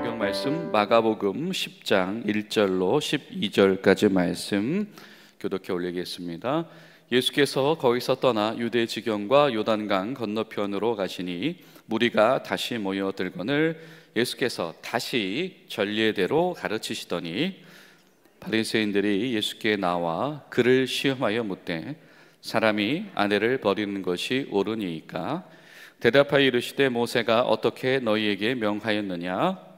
성경 말씀 마가복음 10장 1절로 12절까지 말씀 교독해 올리겠습니다. 예수께서 거기서 떠나 유대 지경과 요단강 건너편으로 가시니 무리가 다시 모여들거늘 예수께서 다시 전례대로 가르치시더니 바리새인들이 예수께 나와 그를 시험하여 묻되 사람이 아내를 버리는 것이 옳으니이까? 대답하여 이르시되 모세가 어떻게 너희에게 명하였느냐?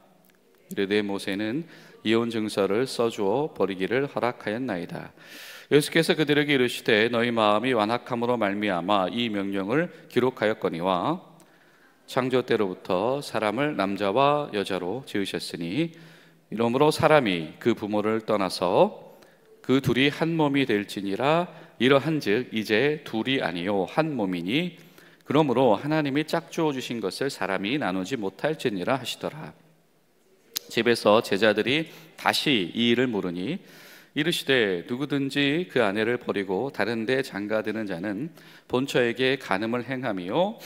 이르되 모세는 이혼 증서를 써주어 버리기를 허락하였나이다. 예수께서 그들에게 이르시되 너희 마음이 완악함으로 말미암아 이 명령을 기록하였거니와 창조 때로부터 사람을 남자와 여자로 지으셨으니 이러므로 사람이 그 부모를 떠나서 그 둘이 한 몸이 될지니라. 이러한즉 이제 둘이 아니요 한 몸이니 그러므로 하나님이 짝주어 주신 것을 사람이 나누지 못할지니라 하시더라. 집에서 제자들이 다시 이 일을 물으니 이르시되 누구든지 그 아내를 버리고 다른 데 장가드는 자는 본처에게 간음을 행함이요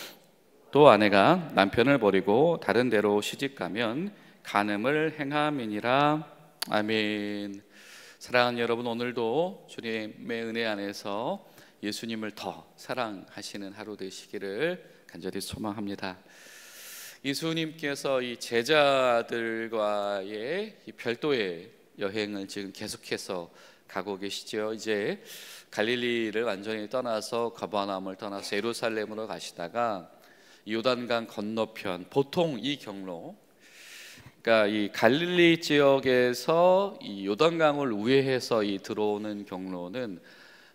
또 아내가 남편을 버리고 다른 데로 시집가면 간음을 행함이니라. 아멘. 사랑하는 여러분, 오늘도 주님의 은혜 안에서 예수님을 더 사랑하시는 하루 되시기를 간절히 소망합니다. 예수님께서 이 제자들과의 이 별도의 여행을 지금 계속해서 가고 계시죠. 이제 갈릴리를 완전히 떠나서 가버나움을 떠나서 예루살렘으로 가시다가 요단강 건너편, 보통 이 경로, 그러니까 이 갈릴리 지역에서 이 요단강을 우회해서 이 들어오는 경로는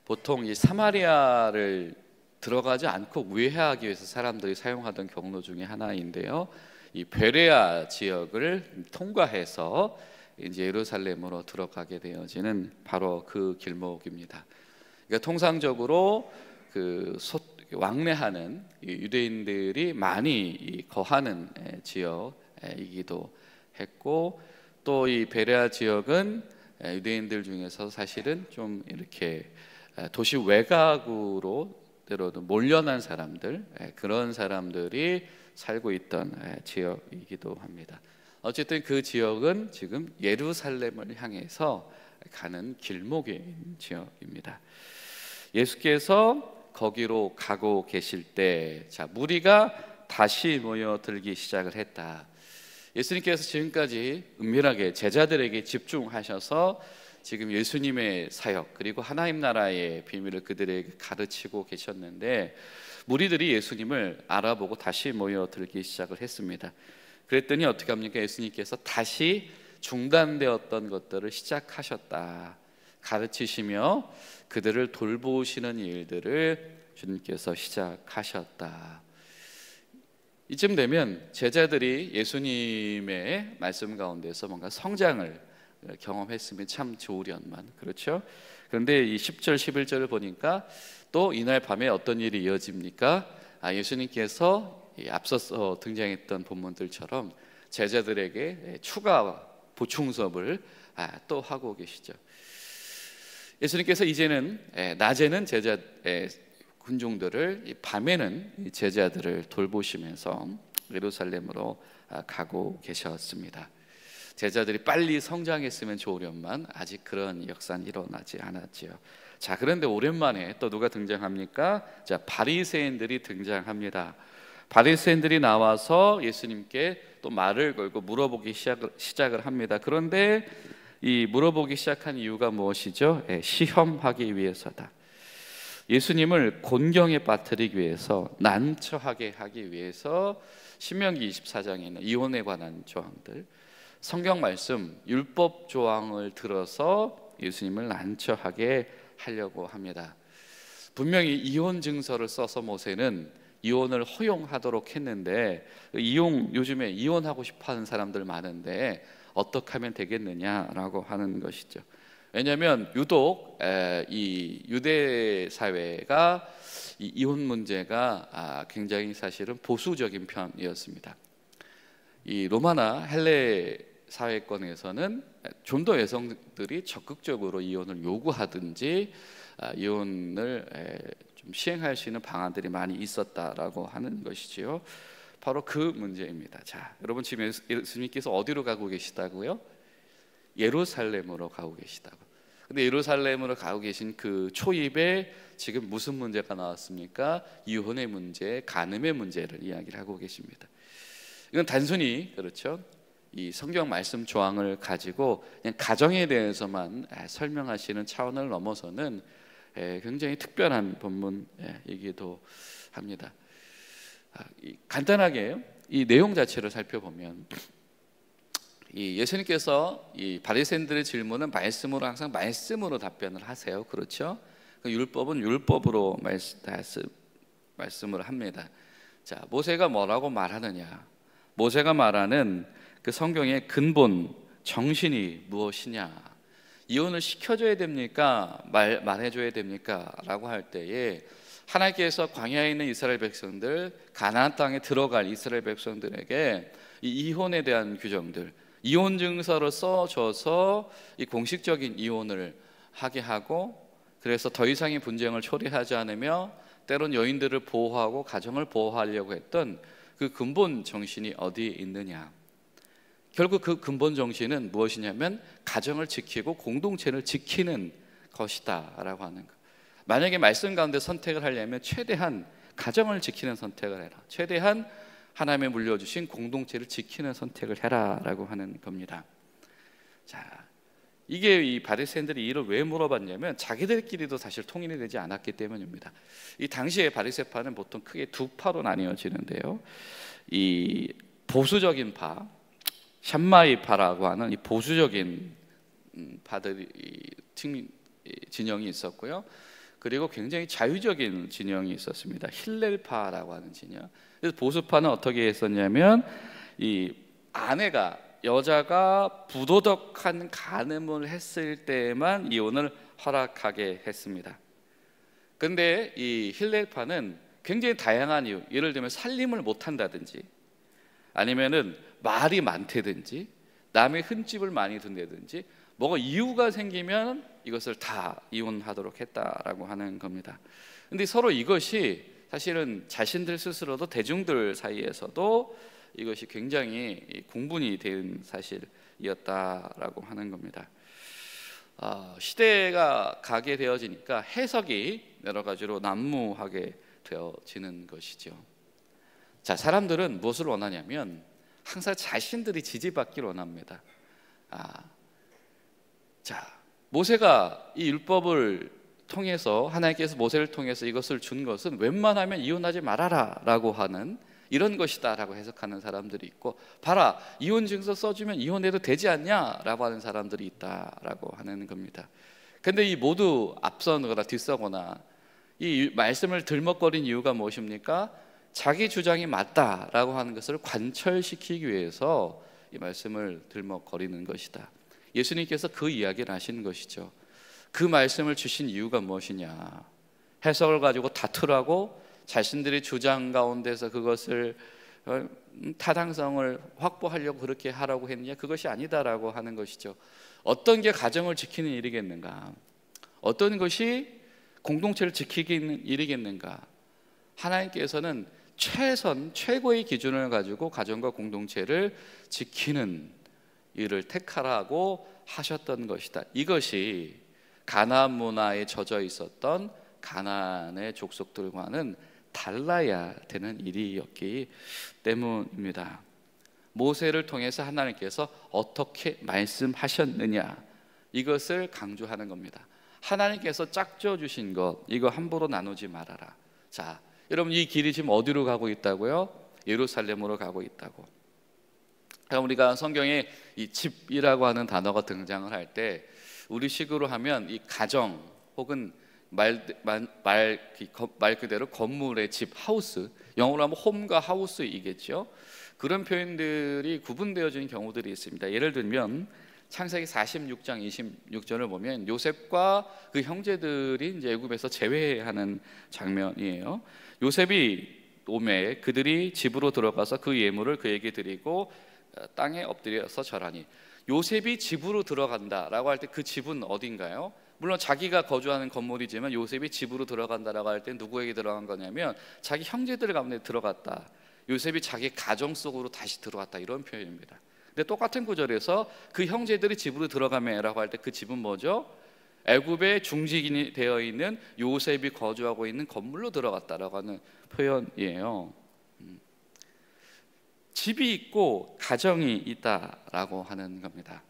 보통 이 사마리아를 들어가지 않고 우회하기 위해서 사람들이 사용하던 경로 중에 하나인데요. 이 베레아 지역을 통과해서 이제 예루살렘으로 들어가게 되어지는 바로 그 길목입니다. 그러니까 통상적으로 그 왕래하는 유대인들이 많이 거하는 지역이기도 했고, 또 이 베레아 지역은 유대인들 중에서 사실은 좀 이렇게 도시 외곽으로 때로도 몰려난 사람들, 그런 사람들이 살고 있던 지역이기도 합니다. 어쨌든 그 지역은 지금 예루살렘을 향해서 가는 길목에 있는 지역입니다. 예수께서 거기로 가고 계실 때, 무리가 다시 모여들기 시작을 했다. 예수님께서 지금까지 은밀하게 제자들에게 집중하셔서 지금 예수님의 사역 그리고 하나님 나라의 비밀을 그들에게 가르치고 계셨는데, 무리들이 예수님을 알아보고 다시 모여들기 시작을 했습니다. 그랬더니 어떻게 합니까? 예수님께서 다시 중단되었던 것들을 시작하셨다. 가르치시며 그들을 돌보시는 일들을 주님께서 시작하셨다. 이쯤 되면 제자들이 예수님의 말씀 가운데서 뭔가 성장을 경험했으면 참 좋으련만, 그렇죠? 그런데 이 10절 11절을 보니까 또 이날 밤에 어떤 일이 이어집니까? 예수님께서 앞서서 등장했던 본문들처럼 제자들에게 추가 보충 수업을 또 하고 계시죠. 예수님께서 이제는 낮에는 제자 군중들을, 밤에는 제자들을 돌보시면서 예루살렘으로 가고 계셨습니다. 제자들이 빨리 성장했으면 좋으련만 아직 그런 역사는 일어나지 않았지요. 그런데 오랜만에 또 누가 등장합니까? 바리새인들이 등장합니다. 바리새인들이 나와서 예수님께 또 말을 걸고 물어보기 시작을 합니다. 그런데 이 물어보기 시작한 이유가 무엇이죠? 시험하기 위해서다. 예수님을 곤경에 빠뜨리기 위해서, 난처하게 하기 위해서 신명기 24장에 있는 이혼에 관한 조항들, 성경 말씀, 율법 조항을 들어서 예수님을 난처하게 하려고 합니다. 분명히 이혼 증서를 써서 모세는 이혼을 허용하도록 했는데, 요즘에 이혼하고 싶어하는 사람들 많은데 어떻게 하면 되겠느냐라고 하는 것이죠. 왜냐하면 유독 이 유대 사회가 이 이혼 문제가 굉장히 사실은 보수적인 편이었습니다. 이 로마나 헬레 사회권에서는 좀 더 여성들이 적극적으로 이혼을 요구하든지 이혼을 좀 시행할 수 있는 방안들이 많이 있었다라고 하는 것이지요. 바로 그 문제입니다. 자, 여러분 지금 예수님께서 어디로 가고 계시다고요? 예루살렘으로 가고 계시다고. 근데 예루살렘으로 가고 계신 그 초입에 지금 무슨 문제가 나왔습니까? 이혼의 문제, 간음의 문제를 이야기를 하고 계십니다. 이건 단순히 그렇죠, 이 성경 말씀 조항을 가지고 그냥 가정에 대해서만 설명하시는 차원을 넘어서는 굉장히 특별한 본문이기도 합니다. 간단하게 이 내용 자체를 살펴보면, 이 예수님께서 이 바리새인들의 질문은 말씀으로, 항상 말씀으로 답변을 하세요. 그렇죠? 율법은 율법으로 말씀을 합니다. 자, 모세가 뭐라고 말하느냐? 모세가 말하는 그 성경의 근본 정신이 무엇이냐? 이혼을 시켜줘야 됩니까? 말해줘야 됩니까? 라고 할 때에 하나님께서 광야에 있는 이스라엘 백성들, 가나안 땅에 들어갈 이스라엘 백성들에게 이 이혼에 대한 규정들, 이혼 증서를 써줘서 이 공식적인 이혼을 하게 하고, 그래서 더 이상의 분쟁을 초래하지 않으며 때론 여인들을 보호하고 가정을 보호하려고 했던 그 근본 정신이 어디에 있느냐? 결국 그 근본 정신은 무엇이냐면 가정을 지키고 공동체를 지키는 것이다 라고 하는 것. 만약에 말씀 가운데 선택을 하려면 최대한 가정을 지키는 선택을 해라, 최대한 하나님의 물려주신 공동체를 지키는 선택을 해라 라고 하는 겁니다. 자, 이게 이 바리새인들이 이를 왜 물어봤냐면 자기들끼리도 사실 통일이 되지 않았기 때문입니다. 이 당시에 바리새파는 보통 크게 두 파로 나뉘어지는데요, 이 보수적인 파, 샴마이파라고 하는 이 보수적인 파들이 진영이 있었고요, 그리고 굉장히 자유적인 진영이 있었습니다. 힐렐파라고 하는 진영. 그래서 보수파는 어떻게 했었냐면, 이 아내가, 여자가 부도덕한 간음을 했을 때만 이혼을 허락하게 했습니다. 근데 이 힐렐파는 굉장히 다양한 이유, 예를 들면 살림을 못한다든지, 아니면은 말이 많다든지, 남의 흠집을 많이 둔다든지, 뭐가 이유가 생기면 이것을 다 이혼하도록 했다라고 하는 겁니다. 근데 서로 이것이 사실은 자신들 스스로도, 대중들 사이에서도 이것이 굉장히 공분이 된 사실이었다라고 하는 겁니다. 시대가 가게 되어지니까 해석이 여러 가지로 난무하게 되어지는 것이죠. 자, 사람들은 무엇을 원하냐면 항상 자신들이 지지받기를 원합니다. 자, 모세가 이 율법을 통해서, 하나님께서 모세를 통해서 이것을 준 것은 웬만하면 이혼하지 말아라 라고 하는 이런 것이다 라고 해석하는 사람들이 있고, 봐라, 이혼 증서 써주면 이혼해도 되지 않냐 라고 하는 사람들이 있다라고 하는 겁니다. 근데 이 모두 앞서거나 뒤서거나 이 말씀을 들먹거린 이유가 무엇입니까? 자기 주장이 맞다라고 하는 것을 관철시키기 위해서 이 말씀을 들먹거리는 것이다. 예수님께서 그 이야기를 하시는 것이죠. 그 말씀을 주신 이유가 무엇이냐? 해석을 가지고 다투라고 자신들의 주장 가운데서 그것을 타당성을 확보하려고 그렇게 하라고 했느냐? 그것이 아니다라고 하는 것이죠. 어떤 게 가정을 지키는 일이겠는가? 어떤 것이 공동체를 지키는 일이겠는가? 하나님께서는 최고의 기준을 가지고 가정과 공동체를 지키는 일을 택하라고 하셨던 것이다. 이것이 가나안 문화에 젖어 있었던 가나안의 족속들과는 달라야 되는 일이었기 때문입니다. 모세를 통해서 하나님께서 어떻게 말씀하셨느냐, 이것을 강조하는 겁니다. 하나님께서 짝져 주신 것, 이거 함부로 나누지 말아라. 자, 여러분, 이 길이 지금 어디로 가고 있다고요? 예루살렘으로 가고 있다고. 우리가 성경에 이 집이라고 하는 단어가 등장을 할 때 우리식으로 하면 이 가정 혹은 말 그대로 건물의 집, 하우스, 영어로 하면 홈과 하우스이겠죠. 그런 표현들이 구분되어지는 경우들이 있습니다. 예를 들면 창세기 46장 26절을 보면 요셉과 그 형제들이 이제 애굽에서 제외하는 장면이에요. 요셉이 오매 그들이 집으로 들어가서 그 예물을 그에게 드리고 땅에 엎드려서 절하니. 요셉이 집으로 들어간다라고 할 때 그 집은 어딘가요? 물론 자기가 거주하는 건물이지만 요셉이 집으로 들어간다라고 할 때 누구에게 들어간 거냐면 자기 형제들 가운데 들어갔다. 요셉이 자기 가정 속으로 다시 들어왔다, 이런 표현입니다. 근데 똑같은 구절에서 그 형제들이 집으로 들어가매라고 할 때 그 집은 뭐죠? 애굽의 중직인이 되어 있는 요셉이 거주하고 있는 건물로 들어갔다라고 하는 표현이에요. 집이 있고 가정이 있다라고 하는 겁니다.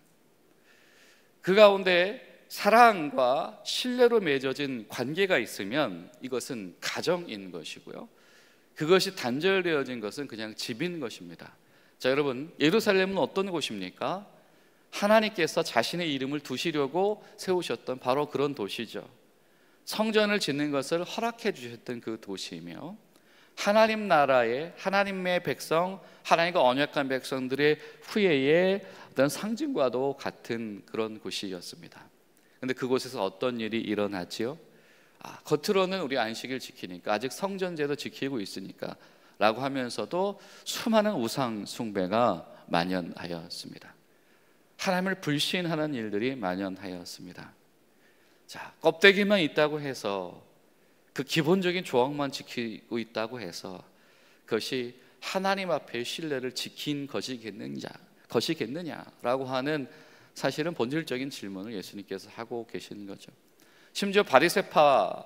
그 가운데 사랑과 신뢰로 맺어진 관계가 있으면 이것은 가정인 것이고요, 그것이 단절되어진 것은 그냥 집인 것입니다. 자, 여러분, 예루살렘은 어떤 곳입니까? 하나님께서 자신의 이름을 두시려고 세우셨던 바로 그런 도시죠. 성전을 짓는 것을 허락해 주셨던 그 도시이며, 하나님 나라의 하나님의 백성, 하나님과 언약한 백성들의 후예의 어떤 상징과도 같은 그런 곳이었습니다. 그런데 그곳에서 어떤 일이 일어나지요? 겉으로는 우리 안식일 지키니까, 아직 성전제도 지키고 있으니까 라고 하면서도 수많은 우상 숭배가 만연하였습니다. 하나님을 불신하는 일들이 만연하였습니다. 자, 껍데기만 있다고 해서, 그 기본적인 조항만 지키고 있다고 해서 그것이 하나님 앞에 신뢰를 지킨 것이겠느냐라고 하는 사실은 본질적인 질문을 예수님께서 하고 계시는 거죠. 심지어 바리새파,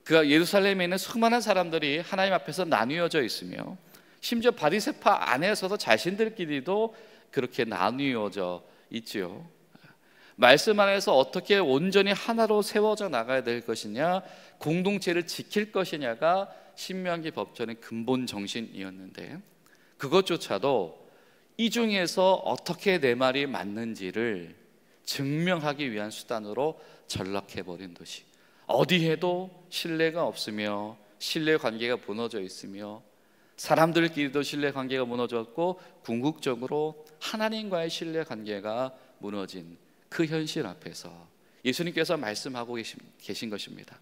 그 예루살렘에 있는 수많은 사람들이 하나님 앞에서 나뉘어져 있으며, 심지어 바리새파 안에서도 자신들끼리도 그렇게 나뉘어져 있지요. 말씀 안에서 어떻게 온전히 하나로 세워져 나가야 될 것이냐, 공동체를 지킬 것이냐가 신명기 법전의 근본 정신이었는데, 그것조차도 이 중에서 어떻게 내 말이 맞는지를 증명하기 위한 수단으로 전락해버린 도시, 어디 해도 신뢰가 없으며 신뢰관계가 무너져 있으며 사람들끼리도 신뢰관계가 무너졌고 궁극적으로 하나님과의 신뢰관계가 무너진 그 현실 앞에서 예수님께서 말씀하고 계신 것입니다.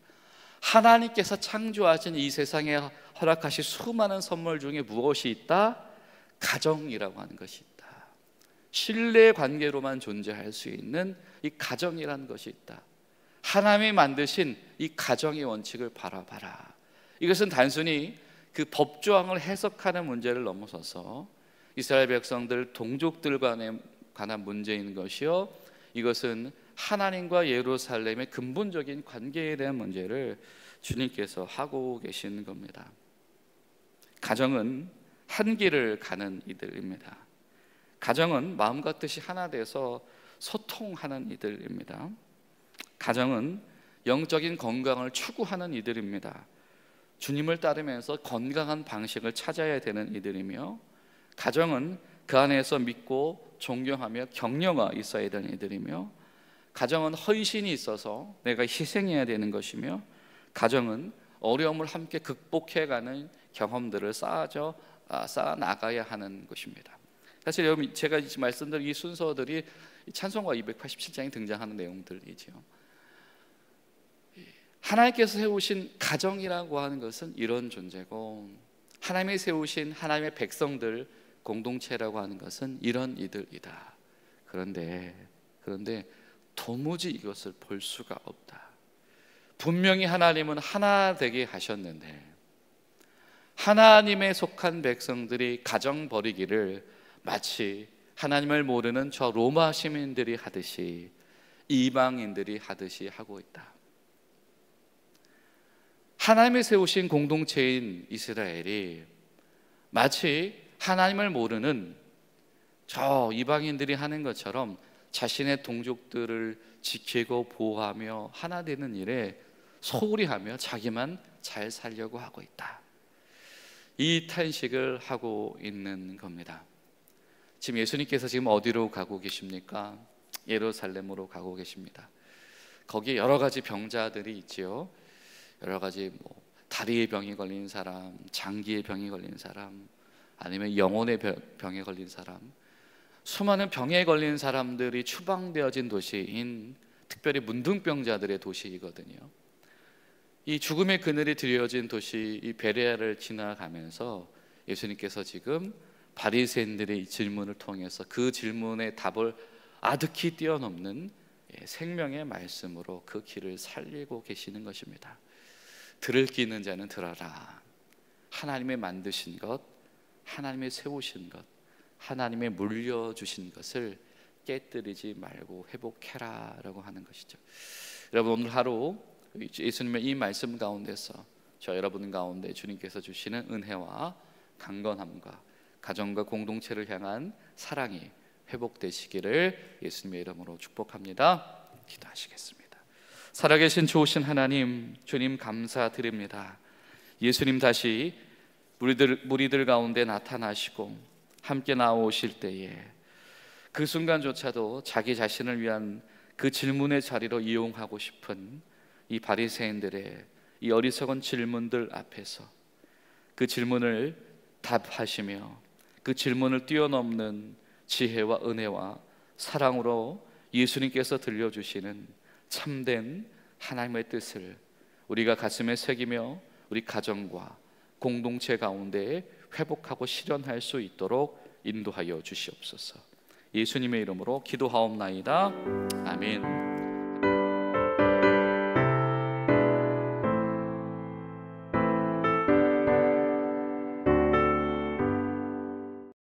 하나님께서 창조하신 이 세상에 허락하신 수많은 선물 중에 무엇이 있다? 가정이라고 하는 것이 있다. 신뢰관계로만 존재할 수 있는 이 가정이라는 것이 있다. 하나님이 만드신 이 가정의 원칙을 바라봐라. 이것은 단순히 그 법조항을 해석하는 문제를 넘어서서 이스라엘 백성들, 동족들 간에 관한 문제인 것이요, 이것은 하나님과 예루살렘의 근본적인 관계에 대한 문제를 주님께서 하고 계시는 겁니다. 가정은 한 길을 가는 이들입니다. 가정은 마음과 뜻이 하나 돼서 소통하는 이들입니다. 가정은 영적인 건강을 추구하는 이들입니다. 주님을 따르면서 건강한 방식을 찾아야 되는 이들이며, 가정은 그 안에서 믿고 존경하며 격려가 있어야 되는 이들이며, 가정은 헌신이 있어서 내가 희생해야 되는 것이며, 가정은 어려움을 함께 극복해가는 경험들을 쌓아 나가야 하는 것입니다. 사실 여러분, 제가 말씀드린 이 순서들이 찬송가 287장에 등장하는 내용들이지요. 하나님께서 세우신 가정이라고 하는 것은 이런 존재고, 하나님이 세우신 하나님의 백성들 공동체라고 하는 것은 이런 이들이다. 그런데 도무지 이것을 볼 수가 없다. 분명히 하나님은 하나 되게 하셨는데, 하나님에 속한 백성들이 가정 버리기를 마치 하나님을 모르는 저 로마 시민들이 하듯이, 이방인들이 하듯이 하고 있다. 하나님이 세우신 공동체인 이스라엘이 마치 하나님을 모르는 저 이방인들이 하는 것처럼 자신의 동족들을 지키고 보호하며 하나 되는 일에 소홀히 하며 자기만 잘 살려고 하고 있다. 이 탄식을 하고 있는 겁니다. 지금 예수님께서 지금 어디로 가고 계십니까? 예루살렘으로 가고 계십니다. 거기에 여러 가지 병자들이 있지요. 여러 가지 다리의 병이 걸린 사람, 장기의 병이 걸린 사람, 아니면 영혼의 병에 걸린 사람, 수많은 병에 걸린 사람들이 추방되어진 도시인, 특별히 문둥병자들의 도시이거든요. 이 죽음의 그늘이 드려진 도시 이 베레아를 지나가면서 예수님께서 지금 바리새인들의 질문을 통해서 그 질문의 답을 아득히 뛰어넘는 생명의 말씀으로 그 길을 살리고 계시는 것입니다. 들을 귀 있는 자는 들어라. 하나님의 만드신 것, 하나님의 세우신 것, 하나님의 물려주신 것을 깨뜨리지 말고 회복해라 라고 하는 것이죠. 여러분, 오늘 하루 예수님의 이 말씀 가운데서 저 여러분 가운데 주님께서 주시는 은혜와 강건함과 가정과 공동체를 향한 사랑이 회복되시기를 예수님의 이름으로 축복합니다. 기도하시겠습니다. 살아계신 좋으신 하나님, 주님 감사드립니다. 예수님 다시 무리들 가운데 나타나시고 함께 나오실 때에 그 순간조차도 자기 자신을 위한 그 질문의 자리로 이용하고 싶은 이 바리새인들의 이 어리석은 질문들 앞에서 그 질문을 답하시며 그 질문을 뛰어넘는 지혜와 은혜와 사랑으로 예수님께서 들려주시는 참된 하나님의 뜻을 우리가 가슴에 새기며 우리 가정과 공동체 가운데 회복하고 실현할 수 있도록 인도하여 주시옵소서. 예수님의 이름으로 기도하옵나이다. 아멘.